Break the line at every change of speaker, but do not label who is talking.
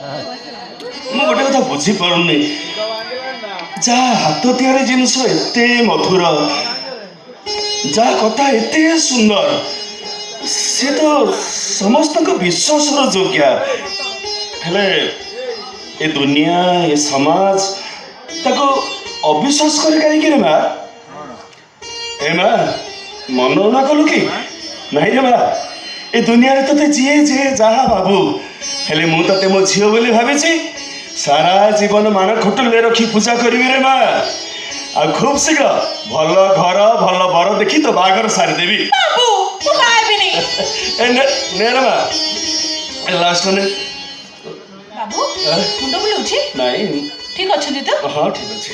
ମୁଁ ଗୋଟେ କଥା ବୁଝିପାରୁନି, ଯାହା ହାତ ତିଆରି ଜିନିଷ ଏତେ ମଧୁର, ଯାହା କଥା ଏତେ ସୁନ୍ଦର, ସେ ତ ସମସ୍ତଙ୍କ ବିଶ୍ୱାସର ଯୋଗ୍ୟ, ହେଲେ ଏ ଦୁନିଆ ଏ ସମାଜ ତାକୁ ଅବିଶ୍ୱାସ କରି କାହିଁକି ରେ ମା? ଏ ମା ମନ ନା କଲୁ କି? ନାଇଁ ରେ ମା, ଏ ଦୁନିଆରେ ତତେ ଯିଏ ଯାହା ଭାବୁ, ହେଲେ ମୁଁ ତତେ ମୋ ଝିଅ ବୋଲି ଭାବିଛି। ସାରା ଜୀବନ ମାନ ଖଟୁଲିରେ ରଖି ପୂଜା କରିବି ରେ ମା। ଆଉ ଖୁବ୍ ଶୀଘ୍ର ଭଲ ଘର ଭଲ ବର ଦେଖି ତ ବାହାଘର ସାରିଦେବି। ନେ ରେ ମା ଲାଷ୍ଟ ନେ।
ବାବୁ ମୁଣ୍ଡ ବୁଲଉଛି?
ନାଇଁ
ଠିକ ଅଛନ୍ତି ତ?
ହଁ ଠିକ ଅଛି।